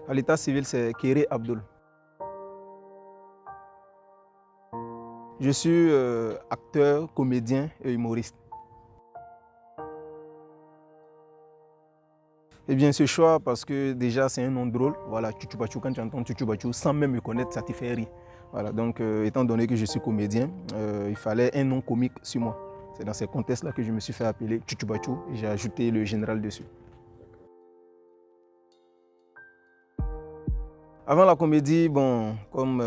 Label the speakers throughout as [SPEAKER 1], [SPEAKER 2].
[SPEAKER 1] À l'état civil, c'est Kéré Abdul. Je suis acteur, comédien et humoriste. Eh bien, ce choix, parce que déjà, c'est un nom drôle. Voilà, Tchoutou Bachou, quand tu entends Tchoutou Bachou, sans même me connaître, ça te fait rire. Voilà, donc, étant donné que je suis comédien, il fallait un nom comique sur moi. C'est dans ces contextes-là que je me suis fait appeler Tchoutou Bachou et j'ai ajouté le général dessus. Avant la comédie, bon, comme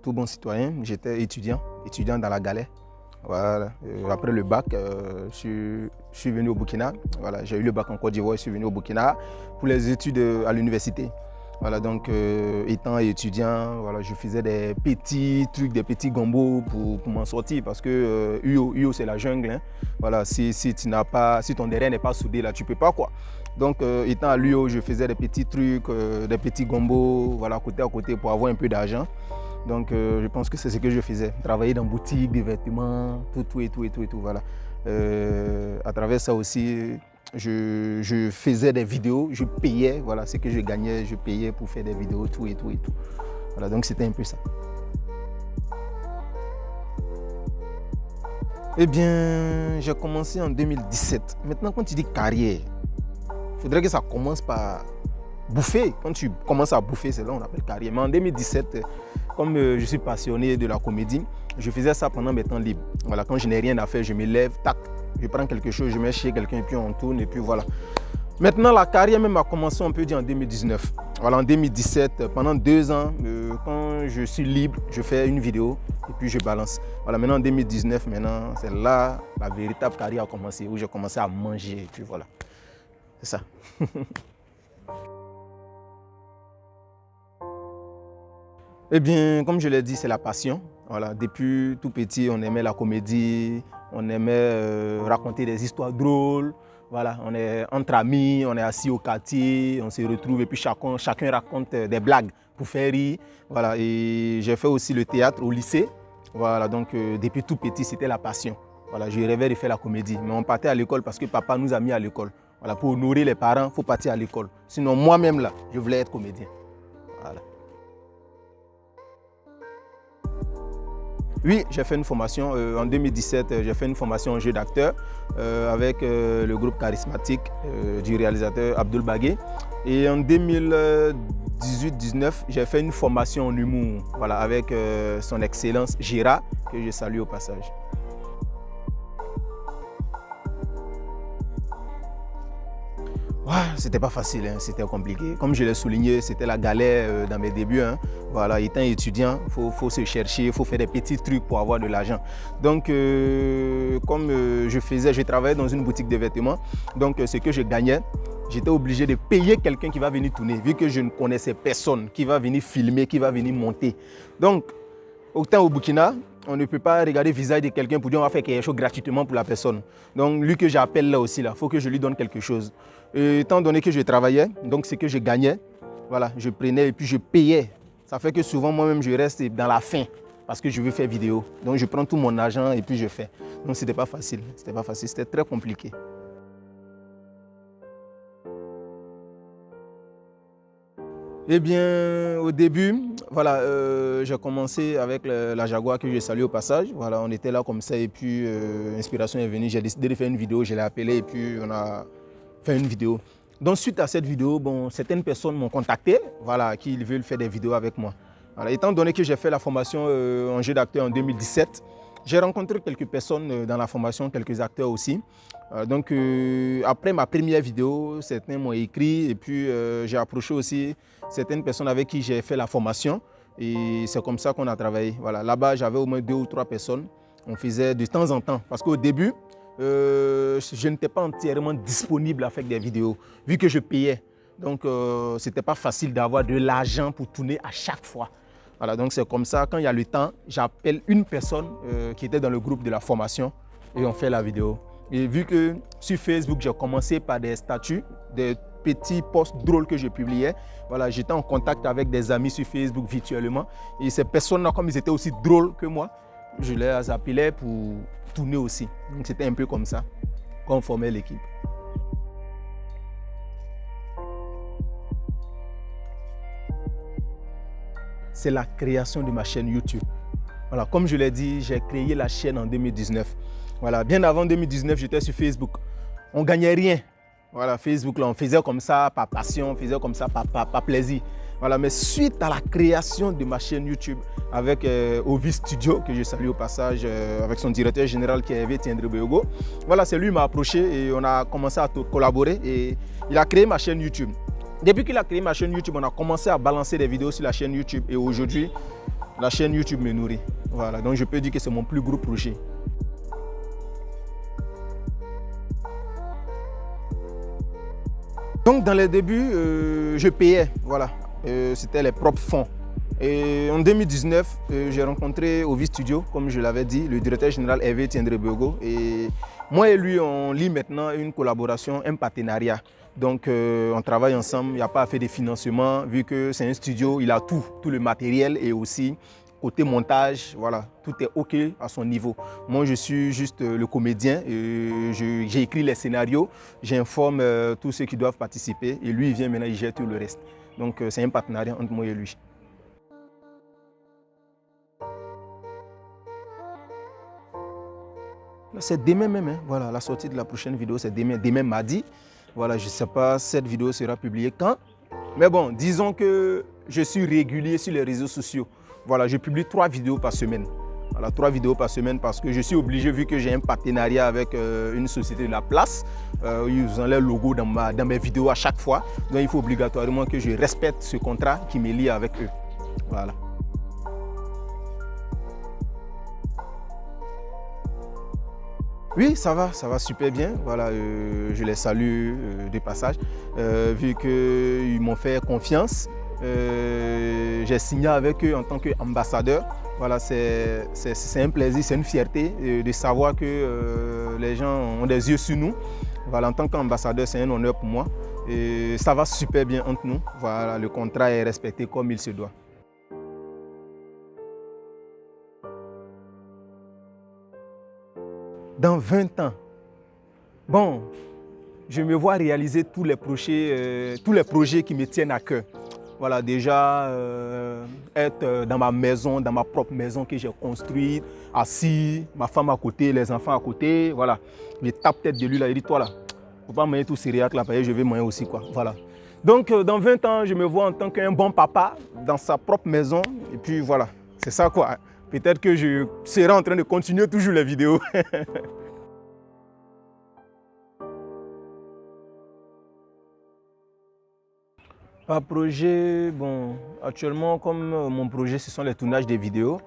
[SPEAKER 1] tout bon citoyen, j'étais étudiant dans la galère. Voilà. Après le bac, je suis venu au Burkina. Voilà, j'ai eu le bac en Côte d'Ivoire, je suis venu au Burkina pour les études à l'université. Voilà, donc étant étudiant, voilà, je faisais des petits trucs, des petits gombos pour m'en sortir parce que UO c'est la jungle. Hein. Voilà, si ton derrière n'est pas soudé là, tu peux pas quoi. Donc étant à l'UO, je faisais des petits trucs, des petits gombos, voilà, côté à côté pour avoir un peu d'argent. Donc je pense que c'est ce que je faisais, travailler dans boutique, des vêtements, tout, voilà. À travers ça aussi, je faisais des vidéos, je payais, voilà, ce que je gagnais, je payais pour faire des vidéos, tout. Voilà, donc c'était un peu ça. Eh bien, j'ai commencé en 2017. Maintenant, quand tu dis carrière, il faudrait que ça commence par bouffer. Quand tu commences à bouffer, c'est là qu'on appelle carrière. Mais en 2017, comme je suis passionné de la comédie, je faisais ça pendant mes temps libres. Voilà, quand je n'ai rien à faire, je me lève, tac, je prends quelque chose, je mets chez quelqu'un et puis on tourne et puis voilà. Maintenant, la carrière même a commencé, on peut dire, en 2019. Voilà, en 2017, pendant 2 ans, quand je suis libre, je fais une vidéo et puis je balance. Voilà, maintenant en 2019, maintenant, c'est là la véritable carrière a commencé, où j'ai commencé à manger et puis voilà. C'est ça. Eh bien, comme je l'ai dit, c'est la passion. Voilà, depuis tout petit, on aimait la comédie, on aimait raconter des histoires drôles. Voilà, on est entre amis, on est assis au quartier, on se retrouve et puis chacun raconte des blagues pour faire rire. Voilà, et j'ai fait aussi le théâtre au lycée. Voilà, donc depuis tout petit, c'était la passion. Voilà, je rêvais de faire la comédie, mais on partait à l'école parce que papa nous a mis à l'école. Voilà, pour nourrir les parents, il faut partir à l'école. Sinon, moi-même là, je voulais être comédien. Voilà. Oui, j'ai fait une formation. En 2017, j'ai fait une formation en jeu d'acteur avec le groupe charismatique du réalisateur Abdul Bagué. Et en 2018-19, j'ai fait une formation en humour voilà, avec son excellence Gira, que je salue au passage. Ouais, c'était pas facile, hein, c'était compliqué. Comme je l'ai souligné, c'était la galère dans mes débuts. Hein. Voilà, étant étudiant, faut se chercher, il faut faire des petits trucs pour avoir de l'argent. Donc, comme je travaillais dans une boutique de vêtements, donc ce que je gagnais, j'étais obligé de payer quelqu'un qui va venir tourner, vu que je ne connaissais personne, qui va venir filmer, qui va venir monter. Donc, autant au Burkina, on ne peut pas regarder le visage de quelqu'un pour dire on va faire quelque chose gratuitement pour la personne. Donc lui que j'appelle là aussi, il faut que je lui donne quelque chose. Et étant donné que je travaillais, donc ce que je gagnais, voilà, je prenais et puis je payais. Ça fait que souvent moi-même je reste dans la faim parce que je veux faire vidéo. Donc je prends tout mon argent et puis je fais. Donc c'était pas facile, c'était très compliqué. Eh bien, au début, voilà, j'ai commencé avec la Jaguar que je salue au passage. Voilà, on était là comme ça et puis l'inspiration est venue. J'ai décidé de faire une vidéo, je l'ai appelé et puis on a fait une vidéo. Donc suite à cette vidéo, bon, certaines personnes m'ont contacté, voilà, qui veulent faire des vidéos avec moi. Voilà, étant donné que j'ai fait la formation en jeu d'acteur en 2017, j'ai rencontré quelques personnes dans la formation, quelques acteurs aussi. Donc après ma première vidéo, certains m'ont écrit et puis j'ai approché aussi certaines personnes avec qui j'ai fait la formation et c'est comme ça qu'on a travaillé. Voilà, là-bas, j'avais au moins 2 ou 3 personnes. On faisait de temps en temps parce qu'au début, je n'étais pas entièrement disponible à faire des vidéos vu que je payais. Donc ce n'était pas facile d'avoir de l'argent pour tourner à chaque fois. Voilà, donc c'est comme ça, quand il y a le temps, j'appelle une personne qui était dans le groupe de la formation et on fait la vidéo. Et vu que sur Facebook, j'ai commencé par des statuts, des petits posts drôles que je publiais, voilà, j'étais en contact avec des amis sur Facebook virtuellement. Et ces personnes-là, comme ils étaient aussi drôles que moi, je les appelais pour tourner aussi. Donc c'était un peu comme ça qu'on formait l'équipe. c'est la création de ma chaîne YouTube. Voilà, comme je l'ai dit, j'ai créé la chaîne en 2019. Voilà, bien avant 2019, j'étais sur Facebook. On ne gagnait rien. Voilà, Facebook, là, on faisait comme ça par passion, on faisait comme ça par plaisir. Voilà, mais suite à la création de ma chaîne YouTube avec Ovi Studio, que je salue au passage, avec son directeur général qui est Hervé Tiendré-Boyogo, voilà, c'est lui qui m'a approché et on a commencé à collaborer et il a créé ma chaîne YouTube. Depuis qu'il a créé ma chaîne YouTube, on a commencé à balancer des vidéos sur la chaîne YouTube et aujourd'hui, la chaîne YouTube me nourrit. Voilà, donc je peux dire que c'est mon plus gros projet. Donc dans les débuts, je payais, voilà, c'était les propres fonds. Et en 2019, j'ai rencontré Ovi Studio, comme je l'avais dit, le directeur général Hervé Tiendré-Boyogo. Et moi et lui, on lit maintenant une collaboration, un partenariat. Donc on travaille ensemble, il n'y a pas à faire de financement, vu que c'est un studio, il a tout le matériel et aussi côté montage, voilà, tout est OK à son niveau. Moi, je suis juste le comédien, j'ai écrit les scénarios, j'informe tous ceux qui doivent participer et lui, il vient maintenant, il gère tout le reste. Donc c'est un partenariat entre moi et lui. C'est demain même, hein. Voilà, la sortie de la prochaine vidéo, c'est demain mardi. Voilà, je ne sais pas cette vidéo sera publiée quand. Mais bon, disons que je suis régulier sur les réseaux sociaux. Voilà, je publie 3 vidéos par semaine. Voilà, 3 vidéos par semaine parce que je suis obligé, vu que j'ai un partenariat avec une société de la place, ils ont leur logo dans mes vidéos à chaque fois. Donc il faut obligatoirement que je respecte ce contrat qui me lie avec eux. Voilà. Oui, ça va super bien. Voilà, je les salue de passage, vu qu'ils m'ont fait confiance. J'ai signé avec eux en tant qu'ambassadeur. Voilà, c'est un plaisir, c'est une fierté de savoir que les gens ont des yeux sur nous. Voilà, en tant qu'ambassadeur, c'est un honneur pour moi. Et ça va super bien entre nous. Voilà, le contrat est respecté comme il se doit. Dans 20 ans, bon, je me vois réaliser tous les projets qui me tiennent à cœur. Voilà, déjà être dans ma maison, dans ma propre maison que j'ai construite, assis, ma femme à côté, les enfants à côté, voilà. Je tape tête de lui là, il dit toi là, faut pas manger tout céréales là, je vais manger aussi quoi, voilà. Donc dans 20 ans, je me vois en tant qu'un bon papa dans sa propre maison et puis voilà, c'est ça quoi. Peut-être que je serai en train de continuer toujours les vidéos. Par projet, bon, actuellement, comme mon projet, ce sont les tournages des vidéos,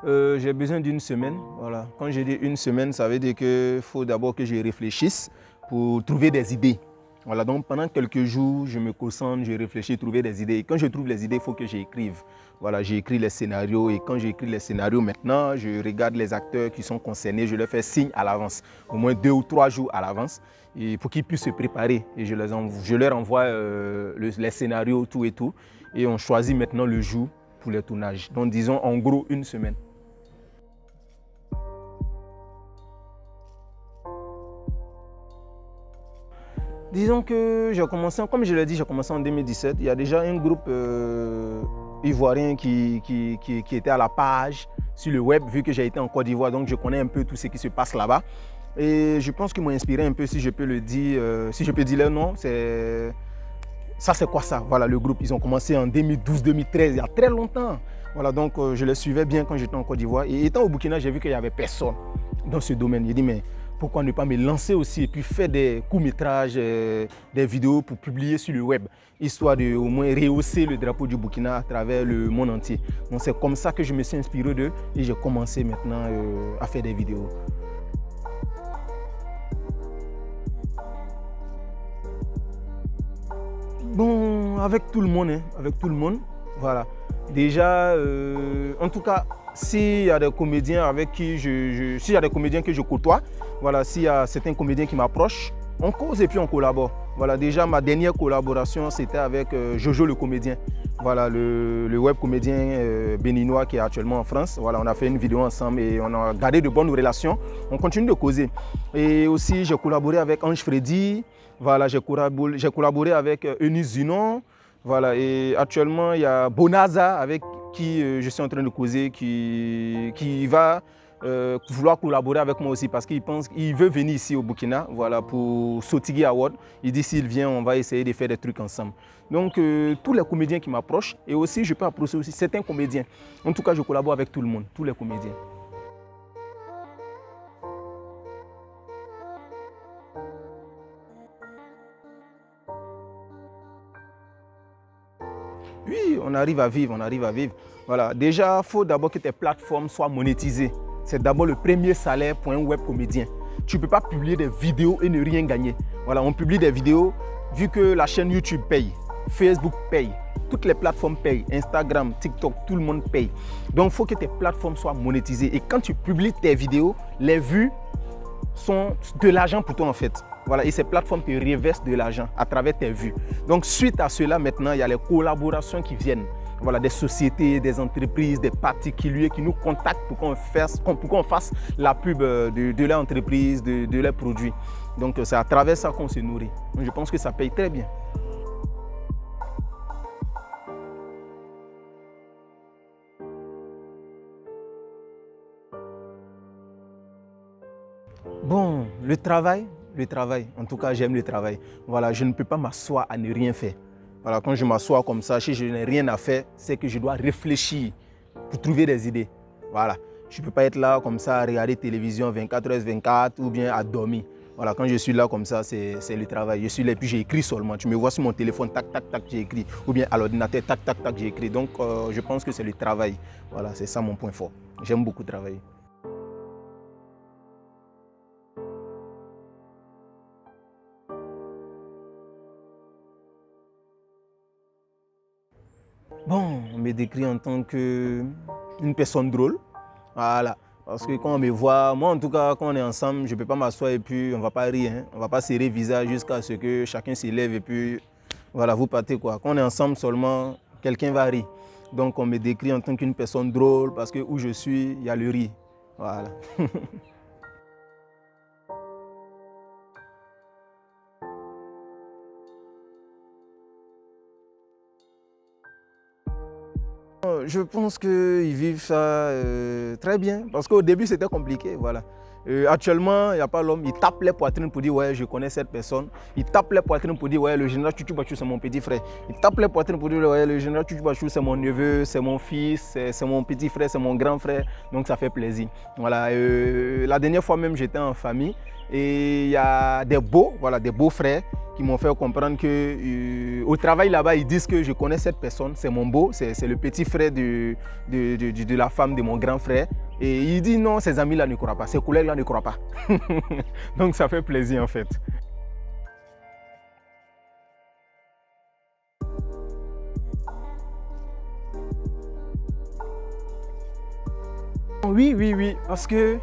[SPEAKER 1] j'ai besoin d'une semaine. Voilà. Quand je dis une semaine, ça veut dire qu'il faut d'abord que je réfléchisse pour trouver des idées. Voilà, donc pendant quelques jours, je me concentre, je réfléchis, trouver des idées. Et quand je trouve les idées, il faut que j'écrive. Voilà, j'écris les scénarios et quand j'écris les scénarios maintenant, je regarde les acteurs qui sont concernés, je leur fais signe à l'avance, au moins 2 ou 3 jours à l'avance, et pour qu'ils puissent se préparer. Et je leur envoie les scénarios, tout et tout. Et on choisit maintenant le jour pour les tournages. Donc disons en gros une semaine. Disons que j'ai commencé, comme je l'ai dit, j'ai commencé en 2017. Il y a déjà un groupe ivoirien qui était à la page sur le web, vu que j'ai été en Côte d'Ivoire, donc je connais un peu tout ce qui se passe là-bas. Et je pense qu'ils m'ont inspiré un peu, si je peux le dire, si je peux dire leur nom, c'est... Ça, c'est quoi ça? Voilà, le groupe, ils ont commencé en 2012-2013, il y a très longtemps. Voilà, donc je les suivais bien quand j'étais en Côte d'Ivoire. Et étant au Burkina, j'ai vu qu'il n'y avait personne dans ce domaine. J'ai dit, mais pourquoi ne pas me lancer aussi et puis faire des courts-métrages, des vidéos pour publier sur le web, histoire de au moins rehausser le drapeau du Burkina à travers le monde entier. Donc c'est comme ça que je me suis inspiré d'eux et j'ai commencé maintenant à faire des vidéos. Bon, avec tout le monde, hein, avec tout le monde, voilà. Déjà, en tout cas, s'il y a des comédiens avec qui s'il y a des comédiens que je côtoie, voilà, s'il y a certains comédiens qui m'approchent, on cause et puis on collabore. Voilà, déjà ma dernière collaboration, c'était avec Jojo le comédien. Voilà, le web comédien béninois qui est actuellement en France. Voilà, on a fait une vidéo ensemble et on a gardé de bonnes relations. On continue de causer. Et aussi, j'ai collaboré avec Ange Freddy. Voilà, j'ai collaboré avec Eunice Zinon. Voilà, et actuellement, il y a Bonaza qui je suis en train de causer, qui va vouloir collaborer avec moi aussi parce qu'il veut venir ici au Burkina, voilà, pour Sotigui Award. Il dit s'il vient, on va essayer de faire des trucs ensemble. Donc tous les comédiens qui m'approchent, et aussi je peux approcher aussi certains comédiens. En tout cas, je collabore avec tout le monde, tous les comédiens. Oui, on arrive à vivre, on arrive à vivre. Voilà. Déjà, il faut d'abord que tes plateformes soient monétisées. C'est d'abord le premier salaire pour un web comédien. Tu ne peux pas publier des vidéos et ne rien gagner. Voilà, on publie des vidéos, vu que la chaîne YouTube paye, Facebook paye, toutes les plateformes payent, Instagram, TikTok, tout le monde paye. Donc, il faut que tes plateformes soient monétisées. Et quand tu publies tes vidéos, les vues sont de l'argent pour toi en fait. Voilà, et ces plateformes te reversent de l'argent à travers tes vues. Donc suite à cela, maintenant, il y a les collaborations qui viennent. Voilà, des sociétés, des entreprises, des particuliers qui nous contactent pour qu'on fasse la pub de leur entreprise, de leurs produits. Donc c'est à travers ça qu'on se nourrit. Donc, je pense que ça paye très bien. Bon, le travail, en tout cas j'aime le travail. Voilà, je ne peux pas m'asseoir à ne rien faire. Voilà, quand je m'assois comme ça, si je n'ai rien à faire, c'est que je dois réfléchir pour trouver des idées. Voilà, je ne peux pas être là comme ça à regarder télévision 24h/24 ou bien à dormir. Voilà, quand je suis là comme ça, c'est le travail. Je suis là et puis j'écris seulement. Tu me vois sur mon téléphone, tac, tac, tac, j'écris. Ou bien à l'ordinateur, tac, tac, tac, j'écris. Donc je pense que c'est le travail. Voilà, c'est ça mon point fort. J'aime beaucoup travailler. Bon, on me décrit en tant qu'une personne drôle. Voilà. Parce que quand on me voit, moi en tout cas, quand on est ensemble, je ne peux pas m'asseoir et puis on ne va pas rire. Hein. On ne va pas serrer le visage jusqu'à ce que chacun s'élève et puis voilà, vous partez quoi. Quand on est ensemble seulement, quelqu'un va rire. Donc on me décrit en tant qu'une personne drôle parce que où je suis, il y a le rire. Voilà. Je pense qu'ils vivent ça très bien parce qu'au début c'était compliqué. Voilà. Actuellement, il n'y a pas l'homme, il tape les poitrines pour dire ouais, je connais cette personne. Il tape les poitrines pour dire ouais, le général Tchouktchou Bachou c'est mon petit frère. Il tape les poitrines pour dire ouais, le général Tchouktchou Bachou c'est mon neveu, c'est mon fils, c'est mon petit frère, c'est mon grand frère. Donc ça fait plaisir. Voilà. La dernière fois même j'étais en famille et il y a des beaux frères qui m'ont fait comprendre qu'au travail là-bas, ils disent que je connais cette personne, c'est mon beau, c'est le petit frère de la femme de mon grand frère. Et il dit non, ses amis-là ne croient pas, ses collègues-là ne croient pas. Donc ça fait plaisir en fait. Oui, parce que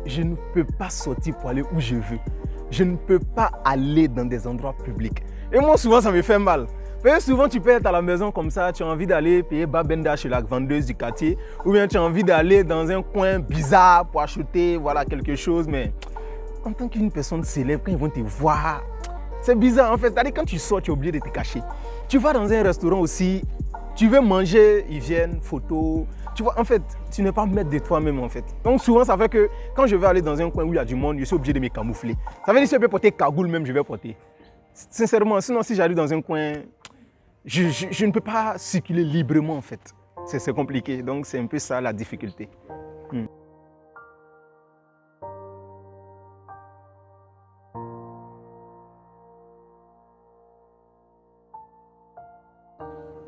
[SPEAKER 1] je ne peux pas sortir pour aller où je veux. Je ne peux pas aller dans des endroits publics. Et moi, souvent, ça me fait mal. Parce que souvent, tu peux être à la maison comme ça, tu as envie d'aller payer Babenda chez la vendeuse du quartier, ou bien tu as envie d'aller dans un coin bizarre pour acheter voilà, quelque chose. Mais en tant qu'une personne célèbre, quand ils vont te voir, c'est bizarre en fait. C'est-à-dire quand tu sors, tu es obligé de te cacher. Tu vas dans un restaurant aussi, tu veux manger, ils viennent, photo. Tu vois, en fait, tu n'es pas maître de toi-même en fait. Donc souvent, ça fait que quand je vais aller dans un coin où il y a du monde, je suis obligé de me camoufler. Ça veut dire que si je peux porter cagoule même, je vais porter. Sincèrement, sinon si j'arrive dans un coin, je ne peux pas circuler librement en fait. C'est compliqué, donc c'est un peu ça la difficulté.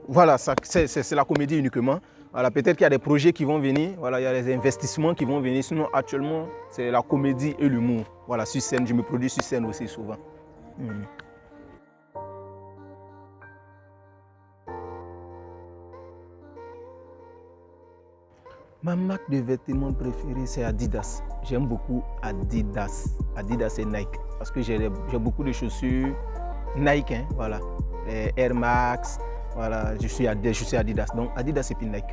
[SPEAKER 1] Voilà, c'est la comédie uniquement. Voilà, peut-être qu'il y a des projets qui vont venir, voilà, il y a des investissements qui vont venir. Sinon, actuellement, c'est la comédie et l'humour. Voilà, sur scène, je me produis sur scène aussi souvent. Ma marque de vêtements préférée, c'est Adidas. J'aime beaucoup Adidas. Adidas et Nike. Parce que j'ai beaucoup de chaussures Nike, hein, voilà. Les Air Max, voilà, je suis Adidas. Donc Adidas et puis Nike.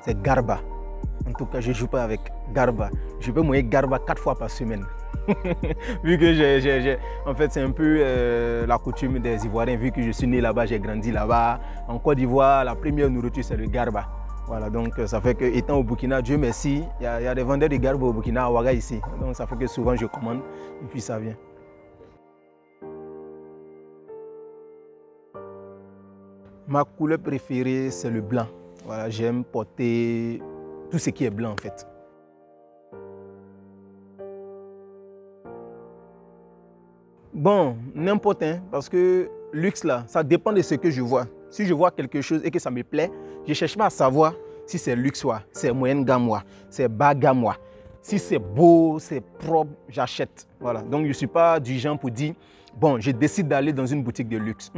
[SPEAKER 1] C'est Garba. En tout cas, je ne joue pas avec Garba. Je peux mouiller Garba 4 fois par semaine. Vu que en fait, c'est un peu la coutume des Ivoiriens, vu que je suis né là-bas, j'ai grandi là-bas. En Côte d'Ivoire, la première nourriture, c'est le garba. Voilà, donc ça fait que, étant au Burkina, Dieu merci, il y a des vendeurs de garba au Burkina, à Ouaga ici. Donc ça fait que souvent je commande et puis ça vient. Ma couleur préférée, c'est le blanc. Voilà, j'aime porter tout ce qui est blanc en fait. Bon, n'importe, hein, parce que luxe là, ça dépend de ce que je vois. Si je vois quelque chose et que ça me plaît, je ne cherche pas à savoir si c'est luxe, c'est moyenne gamme, c'est bas gamme. Si c'est beau, c'est propre, j'achète. Voilà. Donc je ne suis pas du genre pour dire, bon, je décide d'aller dans une boutique de luxe.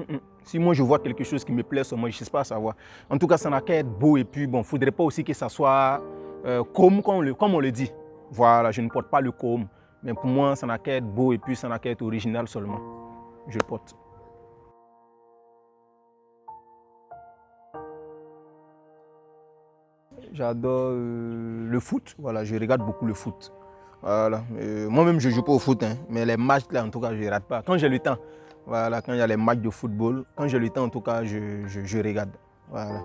[SPEAKER 1] Si moi je vois quelque chose qui me plaît sur moi, je ne cherche pas à savoir. En tout cas, ça n'a qu'à être beau et puis bon, il ne faudrait pas aussi que ça soit comme on le dit. Voilà, je ne porte pas le com. Mais pour moi, ça n'a qu'à être beau et puis ça n'a qu'à être original seulement. Je porte. J'adore le foot. Voilà, je regarde beaucoup le foot. Voilà. Moi-même, je ne joue pas au foot, hein, mais les matchs, là, en tout cas, je ne rate pas. Quand j'ai le temps, voilà, quand il y a les matchs de football, quand j'ai le temps, en tout cas, je regarde. Voilà.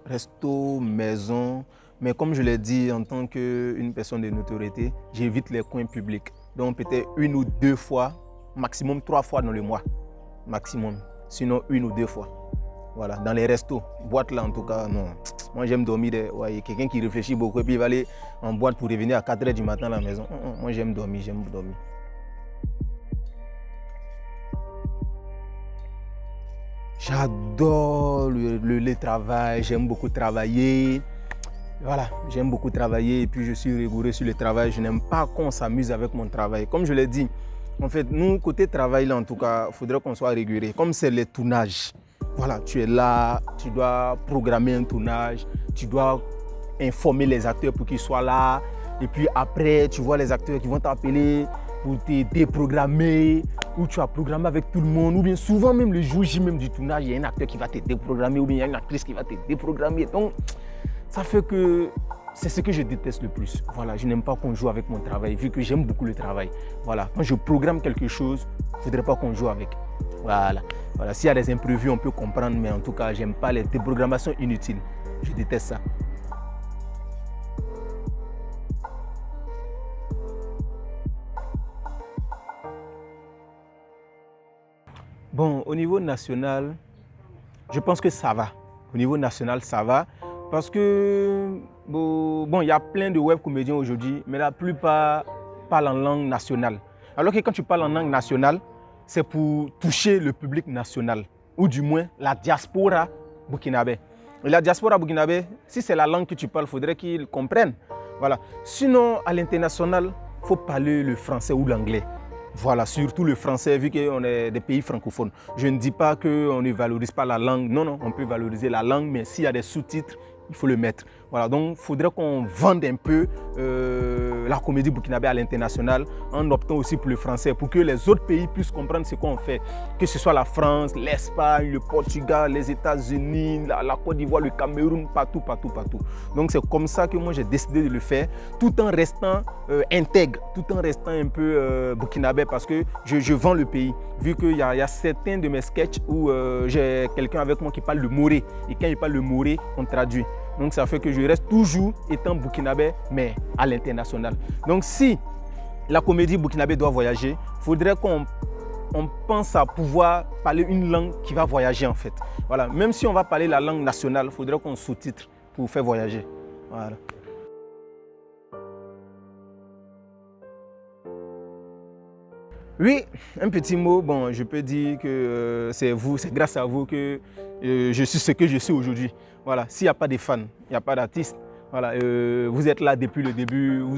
[SPEAKER 1] Resto, maison, mais comme je l'ai dit, en tant qu'une personne de notoriété, j'évite les coins publics. Donc peut-être 1 ou 2 fois, maximum 3 fois dans le mois, maximum. Sinon 1 ou 2 fois. Voilà, dans les restos, boîte là en tout cas, non. Moi j'aime dormir, ouais, quelqu'un qui réfléchit beaucoup et puis il va aller en boîte pour revenir à 4 h du matin à la maison. Moi j'aime dormir, J'adore le travail, j'aime beaucoup travailler. Voilà, j'aime beaucoup travailler et puis je suis rigoureux sur le travail. Je n'aime pas qu'on s'amuse avec mon travail. Comme je l'ai dit, en fait, nous, côté travail, là, en tout cas, il faudrait qu'on soit rigoureux. Comme c'est les tournages, voilà, tu es là, tu dois programmer un tournage, tu dois informer les acteurs pour qu'ils soient là. Et puis après, tu vois les acteurs qui vont t'appeler pour te déprogrammer, ou tu as programmé avec tout le monde, ou bien souvent même le jour J même du tournage, il y a un acteur qui va te déprogrammer, ou bien il y a une actrice qui va te déprogrammer. Donc, ça fait que c'est ce que je déteste le plus. Voilà, je n'aime pas qu'on joue avec mon travail, vu que j'aime beaucoup le travail. Voilà, quand je programme quelque chose, il ne faudrait pas qu'on joue avec. Voilà, voilà. S'il y a des imprévus, on peut comprendre, mais en tout cas, j'aime pas les déprogrammations inutiles. Je déteste ça. Bon, au niveau national, je pense que ça va. Au niveau national, ça va. Parce que, bon, il y a plein de web comédiens aujourd'hui, mais la plupart parlent en langue nationale. Alors que quand tu parles en langue nationale, c'est pour toucher le public national, ou du moins la diaspora burkinabé. Et la diaspora burkinabé, si c'est la langue que tu parles, il faudrait qu'ils comprennent. Voilà. Sinon, à l'international, il faut parler le français ou l'anglais. Voilà, surtout le français, vu qu'on est des pays francophones. Je ne dis pas qu'on ne valorise pas la langue. Non, non, on peut valoriser la langue, mais s'il y a des sous-titres, il faut le mettre. Voilà, donc il faudrait qu'on vende un peu la comédie burkinabé à l'international en optant aussi pour le français, pour que les autres pays puissent comprendre ce qu'on fait. Que ce soit la France, l'Espagne, le Portugal, les États-Unis, la Côte d'Ivoire, le Cameroun, partout. Donc c'est comme ça que moi j'ai décidé de le faire, tout en restant intègre, tout en restant un peu burkinabé, parce que je vends le pays. Vu qu'il y a certains de mes sketchs où j'ai quelqu'un avec moi qui parle le moré, et quand il parle le moré, on traduit. Donc ça fait que je reste toujours étant burkinabé, mais à l'international. Donc si la comédie burkinabé doit voyager, il faudrait qu'on pense à pouvoir parler une langue qui va voyager en fait. Voilà. Même si on va parler la langue nationale, il faudrait qu'on sous-titre pour faire voyager. Voilà. Oui, un petit mot. Bon, je peux dire que c'est grâce à vous que je suis ce que je suis aujourd'hui. Voilà, s'il n'y a pas de fans, il n'y a pas d'artistes. Voilà, vous êtes là depuis le début, vous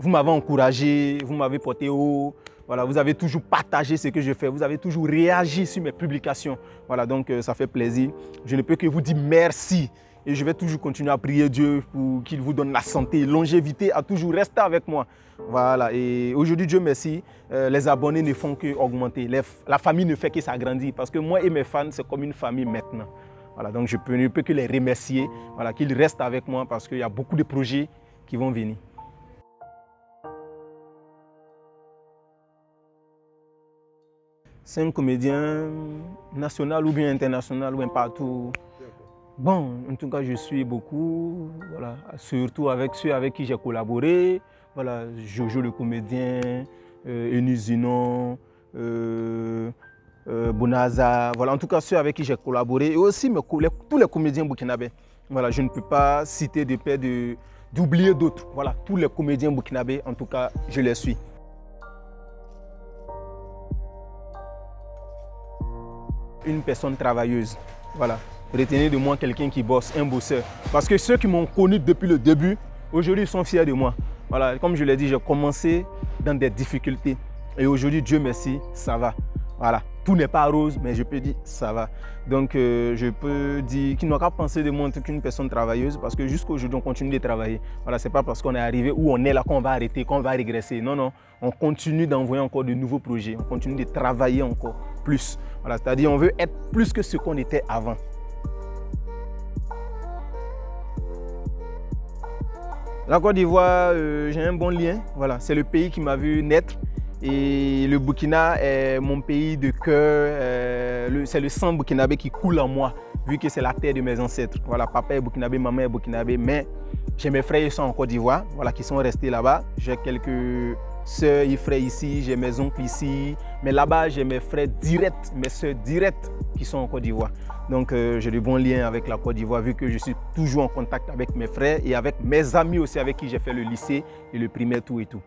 [SPEAKER 1] m'avez encouragé, vous m'avez porté haut. Voilà, vous avez toujours partagé ce que je fais, vous avez toujours réagi sur mes publications. Voilà, donc ça fait plaisir. Je ne peux que vous dire merci. Et je vais toujours continuer à prier Dieu pour qu'il vous donne la santé, longévité, à toujours rester avec moi. Voilà, et aujourd'hui, Dieu merci, les abonnés ne font qu'augmenter. La famille ne fait que s'agrandir parce que moi et mes fans, c'est comme une famille maintenant. Voilà, donc je ne peux que les remercier, voilà, qu'ils restent avec moi parce qu'il y a beaucoup de projets qui vont venir. C'est un comédien national ou bien international ou bien partout. Bon, en tout cas, je suis beaucoup, voilà, surtout avec ceux avec qui j'ai collaboré. Voilà, Jojo le comédien, Eunice Zinon, Bonaza, voilà, en tout cas ceux avec qui j'ai collaboré et aussi tous les comédiens burkinabés. Voilà, je ne peux pas citer de peur d'oublier d'autres. Voilà, tous les comédiens burkinabés, en tout cas, je les suis. Une personne travailleuse, voilà. Retenez de moi quelqu'un qui bosse, un bosseur. Parce que ceux qui m'ont connu depuis le début, aujourd'hui, sont fiers de moi. Voilà, comme je l'ai dit, j'ai commencé dans des difficultés. Et aujourd'hui, Dieu merci, ça va. Voilà, tout n'est pas rose, mais je peux dire ça va. Donc, je peux dire qu'il n'a qu'à penser de moi en tant qu'une personne travailleuse parce que jusqu'à aujourd'hui, on continue de travailler. Voilà, c'est pas parce qu'on est arrivé où on est là qu'on va arrêter, qu'on va régresser. Non, non, on continue d'envoyer encore de nouveaux projets. On continue de travailler encore plus. Voilà, c'est-à-dire on veut être plus que ce qu'on était avant. La Côte d'Ivoire, j'ai un bon lien. Voilà, c'est le pays qui m'a vu naître. Et le Burkina est mon pays de cœur. C'est le sang burkinabé qui coule en moi, vu que c'est la terre de mes ancêtres. Voilà, papa est burkinabé, maman est burkinabé, mais j'ai mes frères qui sont en Côte d'Ivoire, voilà, qui sont restés là-bas. J'ai quelques sœurs et frères ici, j'ai mes oncles ici. Mais là-bas, j'ai mes frères directs, mes sœurs directes qui sont en Côte d'Ivoire. Donc, j'ai de bons liens avec la Côte d'Ivoire, vu que je suis toujours en contact avec mes frères et avec mes amis aussi avec qui j'ai fait le lycée et le primaire, tout et tout.